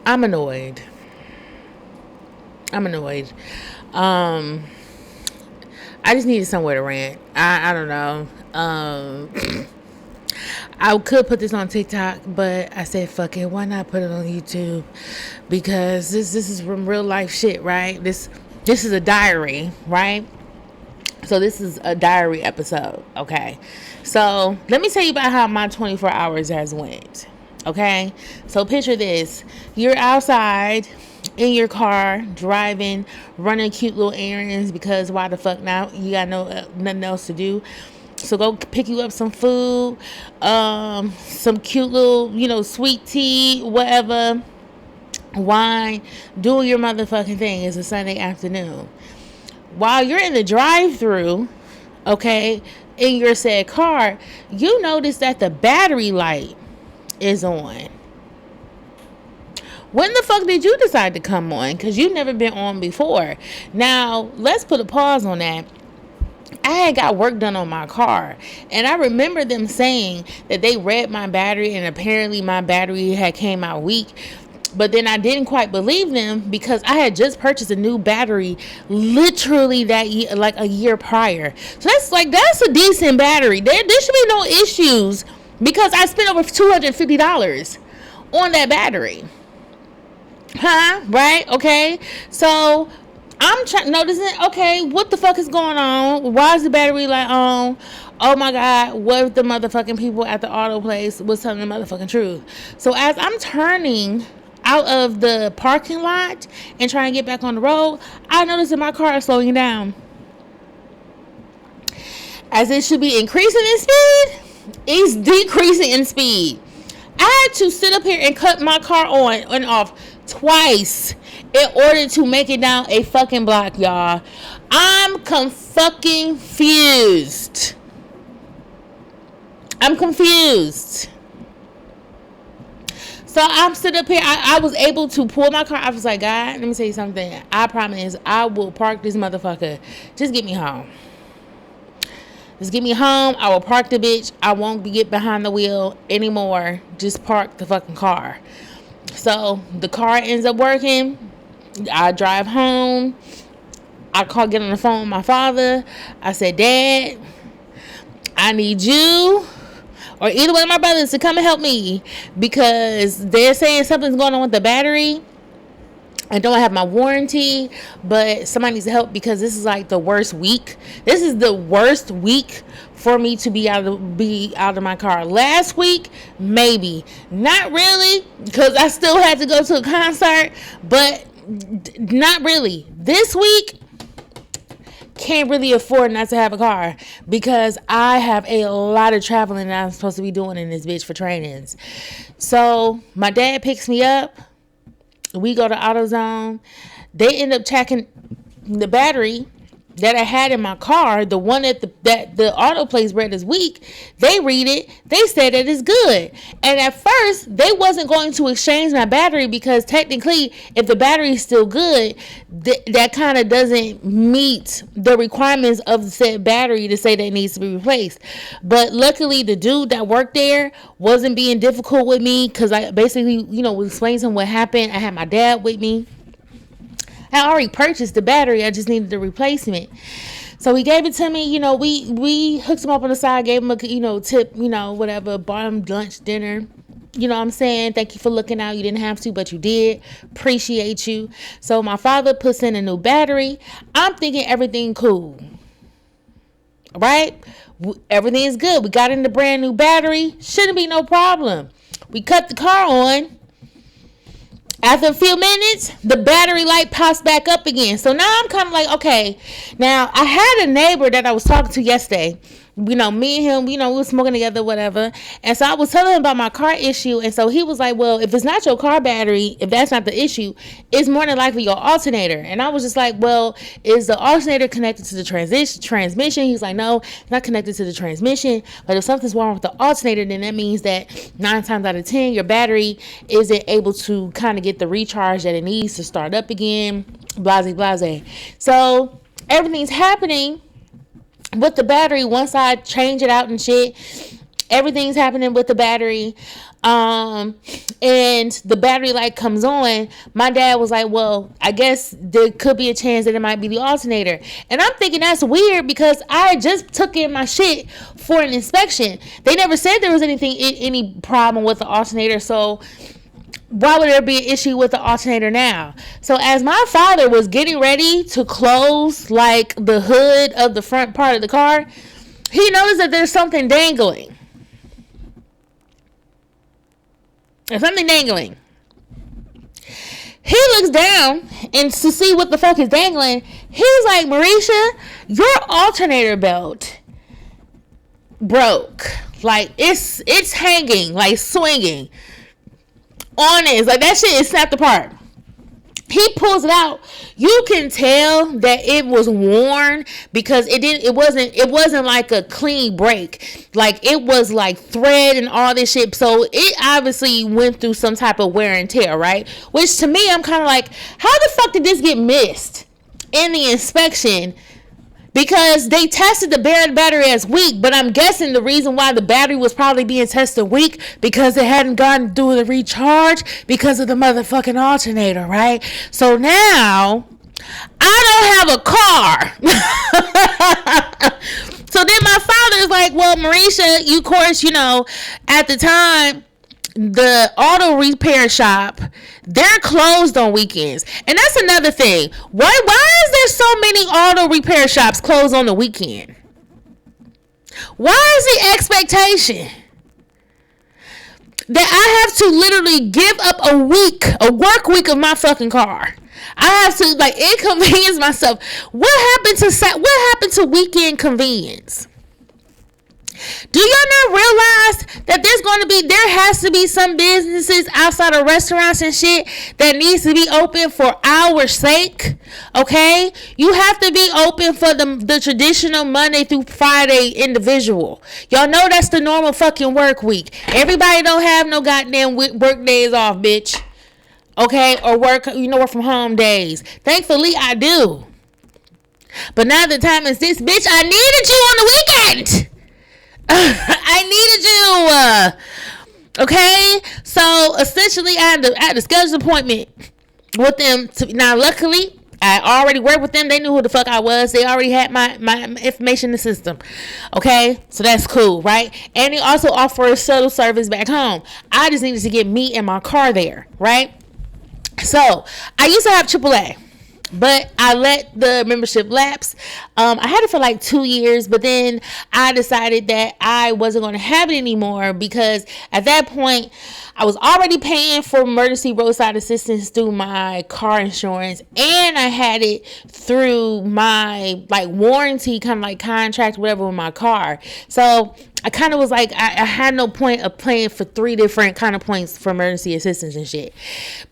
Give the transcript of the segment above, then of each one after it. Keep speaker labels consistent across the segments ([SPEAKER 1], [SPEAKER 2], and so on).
[SPEAKER 1] I'm annoyed. I'm annoyed. Um, I just needed somewhere to rant. I don't know. I could put this on TikTok, but I said, fuck it. Why not put it on YouTube? Because this is from real life shit, right? This is a diary, right? So this is a diary episode, okay? So let me tell you about how my 24 hours has went, okay? So picture this. You're outside in your car, driving, running cute little errands because why the fuck not? You got nothing else to do. So go pick you up some food, some cute little, sweet tea, whatever, wine, doing your motherfucking thing. It's a Sunday afternoon. While you're in the drive-through, okay, in your said car, you notice that the battery light is on. When the fuck did you decide to come on? Because you've never been on before. Now, let's put a pause on that. I had got work done on my car, and I remember them saying that they read my battery, and apparently my battery had came out weak. But then I didn't quite believe them because I had just purchased a new battery literally that year, like a year prior. So that's a decent battery. There should be no issues because I spent over $250 on that battery. Huh? Right? Okay. So I'm noticing, okay, what the fuck is going on? Why is the battery light on? Oh my God, what if the motherfucking people at the auto place was telling the motherfucking truth? So as I'm turning out of the parking lot and trying to get back on the road, I noticed that my car is slowing down. As it should be increasing in speed, it's decreasing in speed. I had to sit up here and cut my car on and off twice in order to make it down a fucking block, y'all. I'm fucking confused. I'm confused. So I'm sitting up here. I was able to pull my car. I was like, God, let me tell you something. I promise I will park this motherfucker. Just get me home. Just get me home. I will park the bitch. I won't get behind the wheel anymore. Just park the fucking car. So the car ends up working. I drive home. Get on the phone with my father. I said, Dad, I need you or either one of my brothers to come and help me because they're saying something's going on with the battery. I don't have my warranty, but somebody needs to help because this is like the worst week. This is the worst week for me to be out of my car. Last week, maybe. Not really, because I still had to go to a concert, but not really. This week, can't really afford not to have a car because I have a lot of traveling that I'm supposed to be doing in this bitch for trainings. So my dad picks me up. We go to AutoZone. They end up checking the battery that I had in my car, the one that the auto place read is weak. They read it. They said that it's good. And at first, they wasn't going to exchange my battery because technically, if the battery is still good, that kind of doesn't meet the requirements of the said battery to say that it needs to be replaced. But luckily, the dude that worked there wasn't being difficult with me because I basically, was explaining to him what happened. I had my dad with me. I already purchased the battery. I just needed the replacement. So he gave it to me. We hooked him up on the side, gave him a, tip, whatever, bought him lunch, dinner. You know what I'm saying? Thank you for looking out. You didn't have to, but you did. Appreciate you. So my father puts in a new battery. I'm thinking everything cool. Right? Everything is good. We got in the brand new battery. Shouldn't be no problem. We cut the car on. After a few minutes, the battery light pops back up again. So now I'm kind of like, okay. Now, I had a neighbor that I was talking to yesterday. Me and him, we were smoking together, whatever. And so I was telling him about my car issue. And so he was like, well, if it's not your car battery, if that's not the issue, it's more than likely your alternator. And I was just like, well, is the alternator connected to the transmission? He's like, no, it's not connected to the transmission. But if something's wrong with the alternator, then that means that 9 times out of 10, your battery isn't able to kind of get the recharge that it needs to start up again. Blase, blase. So everything's happening with the battery once I change it out and shit. everything's happening with the battery. And the battery light comes on. My dad was like, well, I guess there could be a chance that it might be the alternator. And I'm thinking that's weird because I just took in my shit for an inspection. They never said there was any problem with the alternator. So why would there be an issue with the alternator now? So as my father was getting ready to close like the hood of the front part of the car, he noticed that there's something dangling. There's something dangling. He looks down and to see what the fuck is dangling. He's like, Marisha, your alternator belt broke. Like it's hanging, like swinging on it. It's like that shit is snapped apart. He pulls it out. You can tell that it was worn because it wasn't like a clean break. Like it was like thread and all this shit. So it obviously went through some type of wear and tear, right? Which to me, I'm kind of like, how the fuck did this get missed in the inspection? Because they tested the battery as weak, but I'm guessing the reason why the battery was probably being tested weak because it hadn't gotten through the recharge because of the motherfucking alternator, right? So now I don't have a car. So then my father's like, well, Marisha, you, of course, at the time, the auto repair shop, they're closed on weekends. And that's another thing. Why is there so many auto repair shops closed on the weekend? Why is the expectation that I have to literally give up a work week of my fucking car? I have to inconvenience myself. What happened to weekend convenience? Do y'all not realize that there has to be some businesses outside of restaurants and shit that needs to be open for our sake? Okay? You have to be open for the traditional Monday through Friday individual. Y'all know that's the normal fucking work week. Everybody don't have no goddamn work days off, bitch. Okay? Or work from home days. Thankfully, I do. But now the time is this, bitch, I needed you on the weekend. I needed you. Okay, so essentially I had to schedule an appointment with them. Now luckily I already worked with them. They knew who the fuck I was. They already had my information in the system. Okay, so that's cool, right? And they also offer a shuttle service back home. I just needed to get me and my car there, right? So I used to have AAA, but I let the membership lapse. I had it for like 2 years, but then I decided that I wasn't going to have it anymore because at that point I was already paying for emergency roadside assistance through my car insurance, and I had it through my warranty kind of contract, whatever, with my car. So I kind of was like, I had no point of paying for 3 different kind of points for emergency assistance and shit.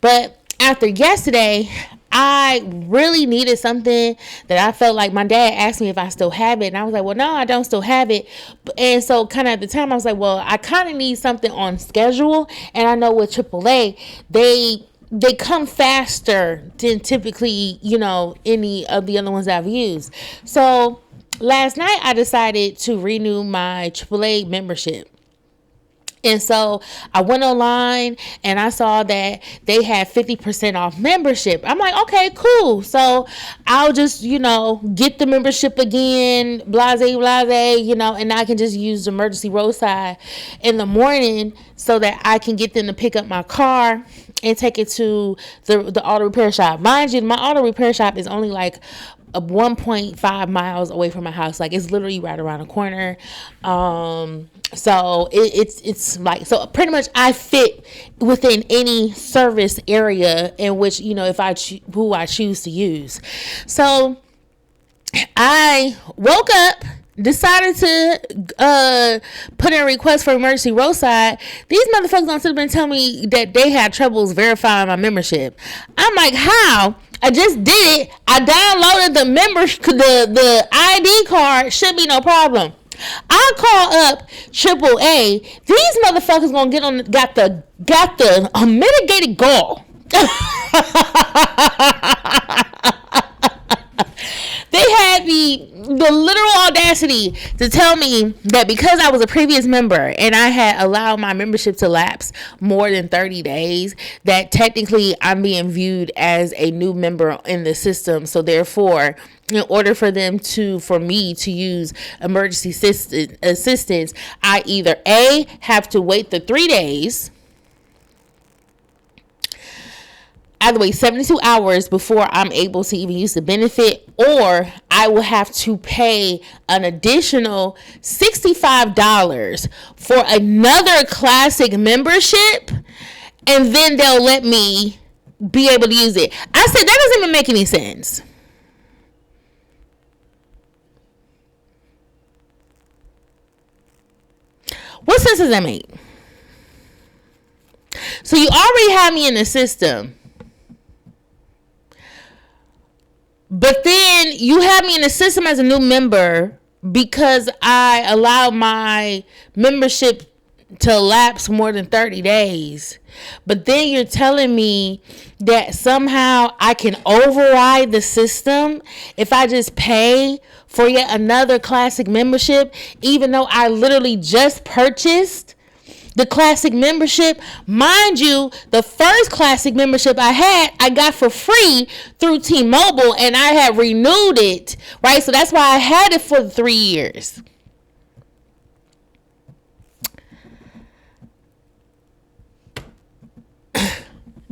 [SPEAKER 1] But after yesterday, I really needed something that I felt like my dad asked me if I still have it. And I was like, well, no, I don't still have it. And so kind of at the time I was like, well, I kind of need something on schedule. And I know with AAA, they come faster than typically, any of the other ones I've used. So last night I decided to renew my AAA membership. And so I went online and I saw that they had 50% off membership. I'm like, okay, cool. So I'll just, get the membership again, blase, and I can just use the emergency roadside in the morning so that I can get them to pick up my car and take it to the auto repair shop. Mind you, my auto repair shop is only 1.5 miles away from my house. It's literally right around the corner. So it's so pretty much I fit within any service area in which, if who I choose to use. So I woke up, decided to put in a request for emergency roadside. These motherfuckers don't sit there and tell me that they had troubles verifying my membership. I'm like, how? I just did it. I downloaded the ID card. Should be no problem. I call up AAA. These motherfuckers gonna got the unmitigated gall. They had the literal audacity to tell me that because I was a previous member and I had allowed my membership to lapse more than 30 days, that technically I'm being viewed as a new member in the system. So therefore, in order for me to use emergency assistance, I either A, have to wait the 3 days, either wait 72 hours before I'm able to even use the benefit, or I will have to pay an additional $65 for another classic membership, and then they'll let me be able to use it. I said, that doesn't even make any sense. What sense does that make? So you already have me in the system, but then you have me in the system as a new member because I allowed my membership to lapse more than 30 days. But then you're telling me that somehow I can override the system if I just pay for yet another classic membership, even though I literally just purchased the classic membership. Mind you, the first classic membership I got for free through T-Mobile, and I had renewed it, right? So that's why I had it for 3 years.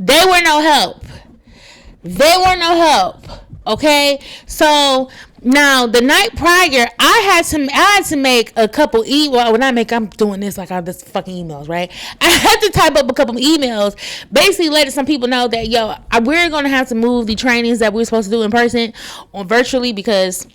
[SPEAKER 1] They were no help. Okay, so now the night prior, I had to make a couple I'm doing this like I have this fucking emails, right? I had to type up a couple emails, basically letting some people know that we're gonna have to move the trainings that we're supposed to do in person on virtually because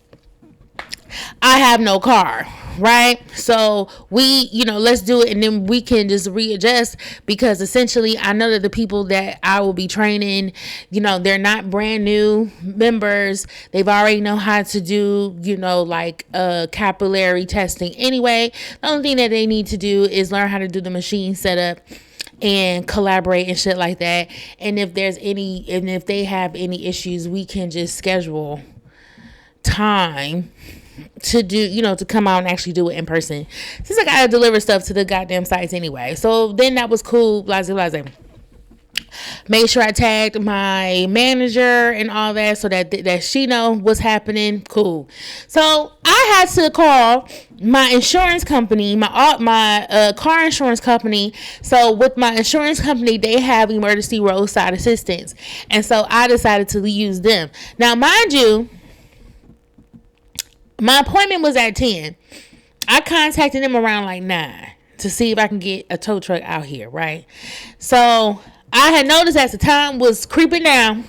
[SPEAKER 1] I have no car, right? So let's do it, and then we can just readjust, because essentially I know that the people that I will be training, they're not brand new members. They've already know how to do, capillary testing anyway. The only thing that they need to do is learn how to do the machine setup and collaborate and shit like that. And if they have any issues, we can just schedule time to do, to come out and actually do it in person, since I gotta deliver stuff to the goddamn sites anyway. So then that was cool, blase. Made sure I tagged my manager and all that so that she know what's happening. Cool. So I had to call my insurance company, my car insurance company. So with my insurance company, they have emergency roadside assistance, and so I decided to use them. Now, mind you, my appointment was at 10. I contacted them around 9 to see if I can get a tow truck out here, right? So I had noticed as the time was creeping down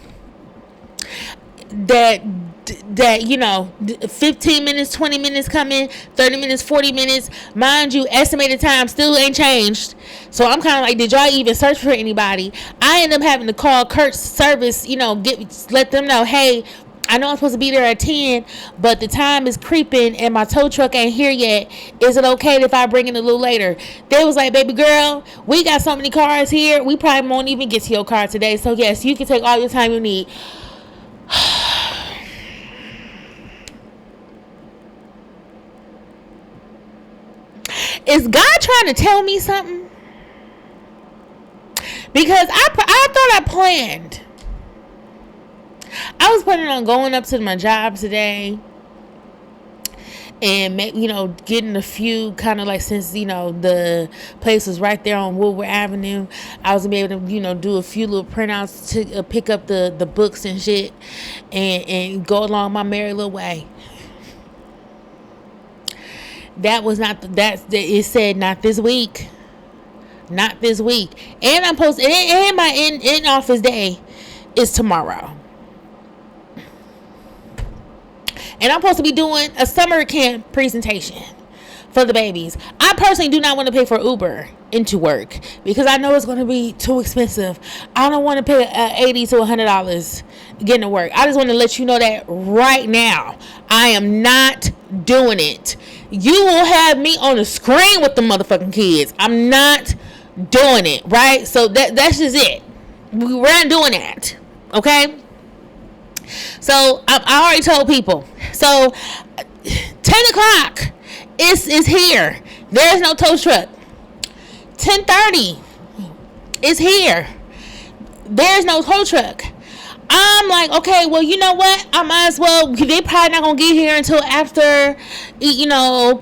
[SPEAKER 1] that 15 minutes, 20 minutes coming, 30 minutes, 40 minutes. Mind you, estimated time still ain't changed. So I'm kind of like, did y'all even search for anybody? I ended up having to call Kurt's service, let them know, hey, I know I'm supposed to be there at 10, but the time is creeping and my tow truck ain't here yet. Is it okay if I bring it a little later? They was like, baby girl, we got so many cars here, we probably won't even get to your car today. So yes, you can take all your time you need. Is God trying to tell me something? Because I thought I planned. I was planning on going up to my job today and getting a few kind of since the place was right there on Woodward Avenue, I was gonna be able to do a few little printouts to pick up the books and shit and go along my merry little way. That was not it said not this week, and I'm posted, and my in office day is tomorrow. And I'm supposed to be doing a summer camp presentation for the babies. I personally do not want to pay for Uber into work because I know it's going to be too expensive. I don't want to pay $80 to $100 getting to work. I just want to let you know that right now, I am not doing it. You will have me on the screen with the motherfucking kids. I'm not doing it, right? So that's just it. We're not doing that, okay? So I already told people. So 10 o'clock is here. There's no tow truck. 10:30 is here. There's no tow truck. I'm like, okay, well, you know what? I might as well. They probably not gonna get here until after,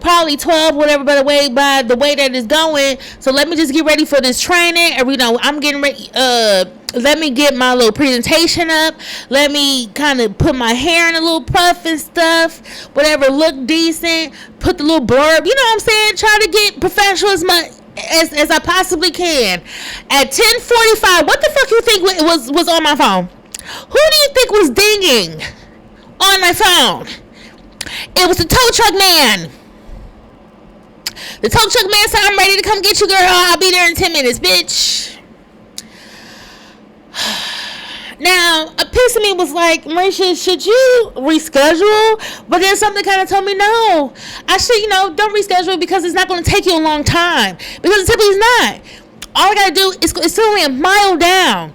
[SPEAKER 1] probably 12, whatever. By the way that it's going, so let me just get ready for this training. And I'm getting ready. Let me get my little presentation up. Let me kind of put my hair in a little puff and stuff. Whatever, look decent. Put the little blurb. You know what I'm saying? Try to get professional as much as I possibly can. At 10:45, what the fuck you think was on my phone? Who do you think was dinging on my phone? It was the tow truck man. The tow truck man said, I'm ready to come get you, girl. I'll be there in 10 minutes, bitch. Now, a piece of me was like, Marisha, should you reschedule? But then something kind of told me, no. I should, don't reschedule because it's not going to take you a long time. Because it typically is not. All I got to do is, it's only a mile down.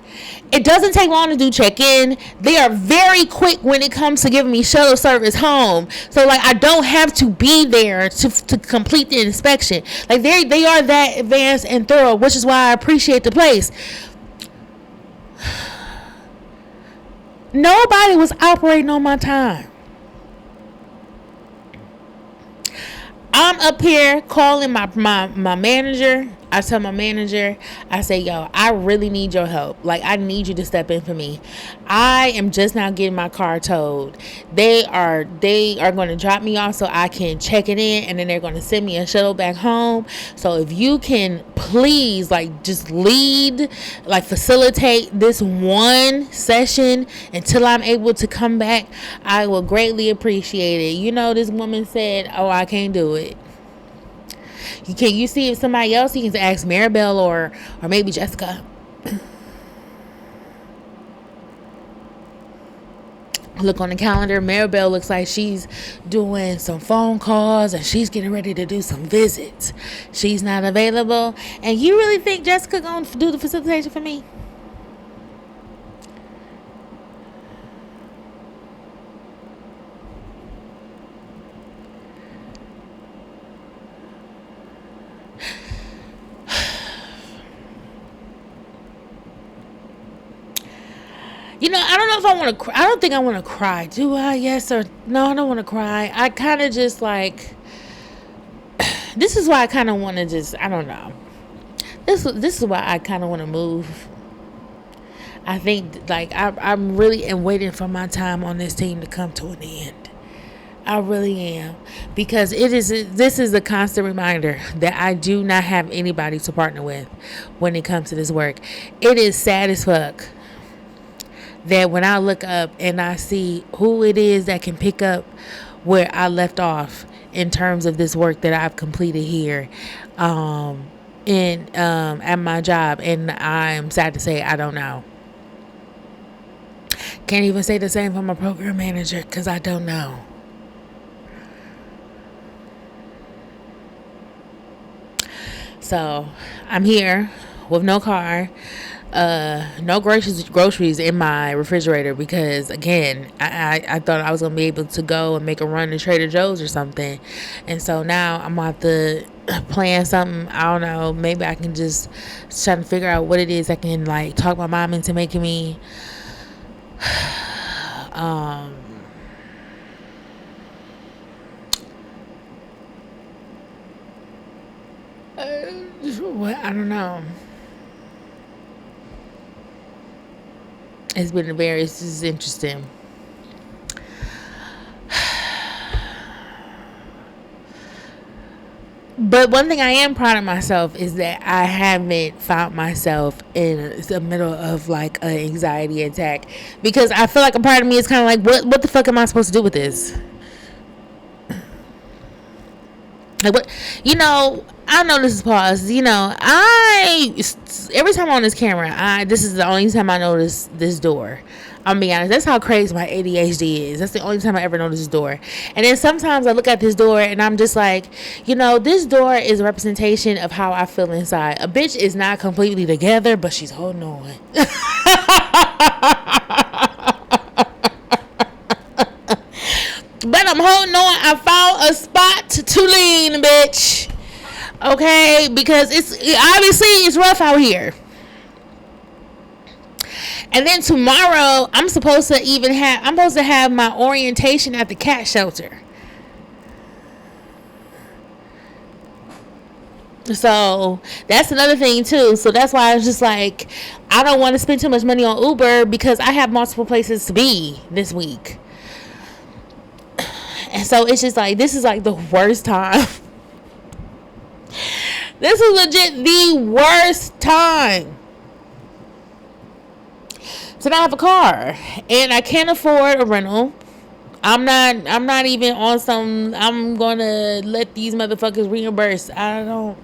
[SPEAKER 1] It doesn't take long to do check-in. They are very quick when it comes to giving me shuttle service home. So, I don't have to be there to complete the inspection. They are that advanced and thorough, which is why I appreciate the place. Nobody was operating on my time. I'm up here calling my manager. I tell my manager, I say, yo, I really need your help. I need you to step in for me. I am just now getting my car towed. They are going to drop me off so I can check it in, and then they're going to send me a shuttle back home. So if you can please, just lead, facilitate this one session until I'm able to come back, I will greatly appreciate it. This woman said, oh, I can't do it. Can you see if somebody else? You can ask Maribel or maybe Jessica. Look on the calendar. Maribel looks like she's doing some phone calls and she's getting ready to do some visits. She's not available. And you really think Jessica gonna do the facilitation for me? I don't know if I want to cry. I don't think I want to cry. Do I? Yes or no? I don't want to cry. I kind of just this is why I kind of want to just, I don't know. This is why I kind of want to move. I think I'm really waiting for my time on this team to come to an end. I really am, because this is a constant reminder that I do not have anybody to partner with when it comes to this work. It is sad as fuck that when I look up and I see who it is that can pick up where I left off in terms of this work that I've completed here at my job, and I'm sad to say I don't know. Can't even say the same for my program manager because I don't know. So I'm here with no car, no groceries in my refrigerator because, again, I thought I was going to be able to go and make a run to Trader Joe's or something. And so now I'm about to plan something. I don't know. Maybe I can just try to figure out what it is I can, talk my mom into making me. I don't know. It's this is interesting. But one thing I am proud of myself is that I haven't found myself in the middle of an anxiety attack, because I feel like a part of me is kind of what the fuck am I supposed to do with this? What, I know this is pause. Every time I'm on this camera, this is the only time I notice this door. I'm gonna be honest. That's how crazy my ADHD is. That's the only time I ever notice this door. And then sometimes I look at this door and I'm just this door is a representation of how I feel inside. A bitch is not completely together, but she's holding on. But I'm holding on. I found too lean, bitch. Okay, because it's obviously it's rough out here. And then tomorrow, I'm supposed to have my orientation at the cat shelter. So that's another thing too. So that's why I was just like, I don't want to spend too much money on Uber because I have multiple places to be this week. And so it's just like, this is like the worst time. This is legit the worst time to not have a car. And I can't afford a rental. I'm not even on some, I'm gonna let these motherfuckers reimburse. I don't,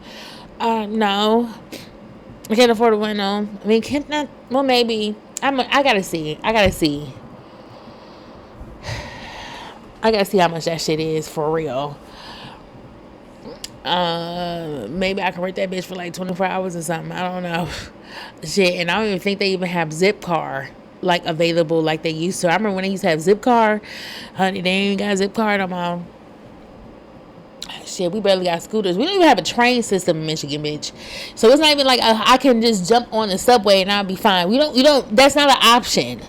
[SPEAKER 1] no. I can't afford a rental. I mean, can't not, well, maybe. I gotta see. I gotta see how much that shit is for real. Maybe I can rent that bitch for like 24 hours or something. I don't know. Shit, and I don't even think they even have Zipcar like available like they used to. I remember when they used to have Zipcar. Honey, they ain't got Zipcar no more. Shit, we barely got scooters. We don't even have a train system in Michigan, bitch. So it's not even like I can just jump on the subway and I'll be fine. We don't. That's not an option.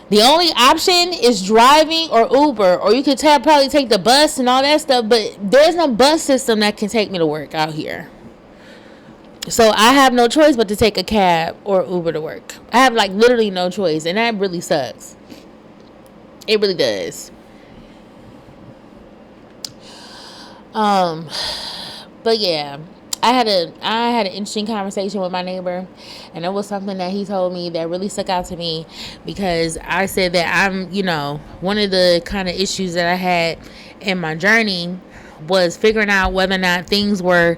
[SPEAKER 1] The only option is driving or Uber, or you could probably take the bus and all that stuff, but there's no bus system that can take me to work out here. So I have no choice but to take a cab or Uber to work. I have like literally no choice, and that really sucks. It really does. But yeah, I had an interesting conversation with my neighbor, and it was something that he told me that really stuck out to me, because I said that one of the kind of issues that I had in my journey was figuring out whether or not things were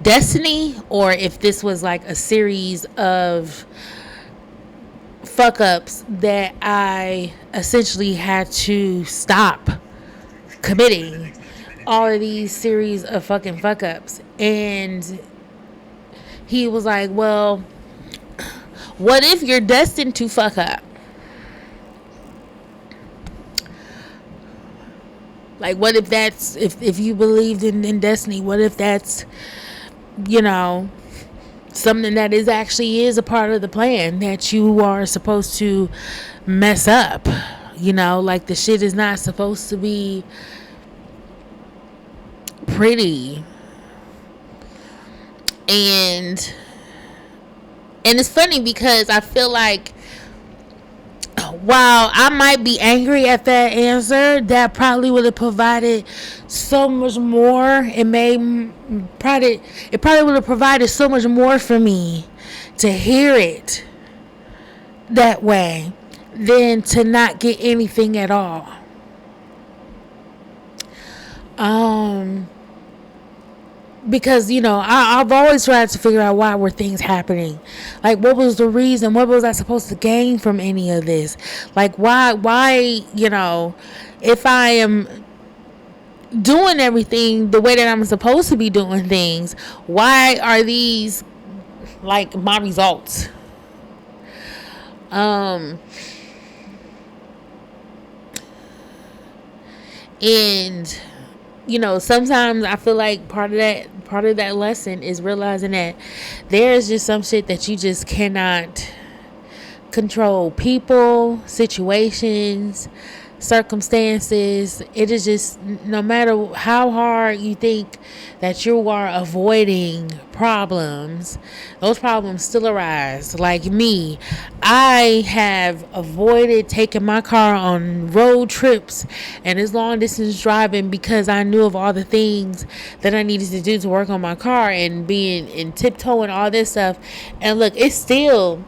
[SPEAKER 1] destiny or if this was like a series of fuck ups that I essentially had to stop committing. All of these series of fucking fuck ups. And he was like, well, what if you're destined to fuck up? Like, what if that's, if you believed in destiny, what if that's, something that actually is a part of the plan, that you are supposed to mess up? Like the shit is not supposed to be pretty. And it's funny because I feel like while I might be angry at that answer, that probably would have provided so much more. It probably would have provided so much more for me to hear it that way than to not get anything at all. Because I've always tried to figure out why were things happening. Like, what was the reason? What was I supposed to gain from any of this? Like, why if I am doing everything the way that I'm supposed to be doing things, why are these like my results? And sometimes I feel like part of that lesson is realizing that there's just some shit that you just cannot control. People, situations, circumstances. It is just, no matter how hard you think that you are avoiding problems, those problems still arise. Like me, I have avoided taking my car on road trips and this long distance driving because I knew of all the things that I needed to do to work on my car and being and tiptoeing all this stuff. And look, it's still,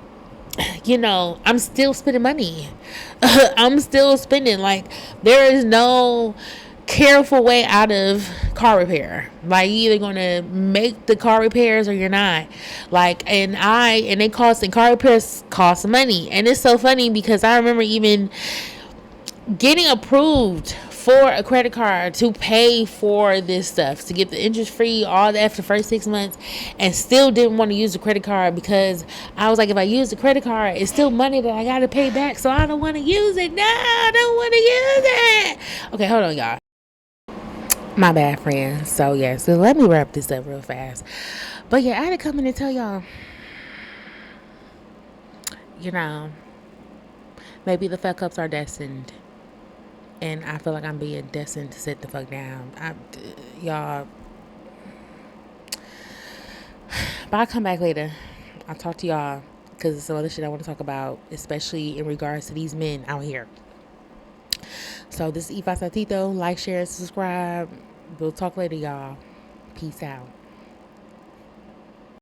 [SPEAKER 1] I'm still spending money. I'm still spending. Like, there is no careful way out of car repair. Like, you're either gonna make the car repairs or you're not. Like, and car repairs cost money. And it's so funny because I remember even getting approved for a credit card to pay for this stuff, to get the interest free, all that for the first 6 months, and still didn't want to use the credit card because I was like, if I use the credit card, it's still money that I got to pay back, so I don't want to use it. No, I don't want to use it. Okay, hold on, y'all. My bad, friend. So yeah, so let me wrap this up real fast. But yeah, I had to come in and tell y'all, you know, maybe the fuck ups are destined. And I feel like I'm being destined to sit the fuck down. Y'all, but I'll come back later. I'll talk to y'all because there's some other shit I want to talk about, especially in regards to these men out here. So this is Ifa Satito. Like, share, and subscribe. We'll talk later, y'all. Peace out.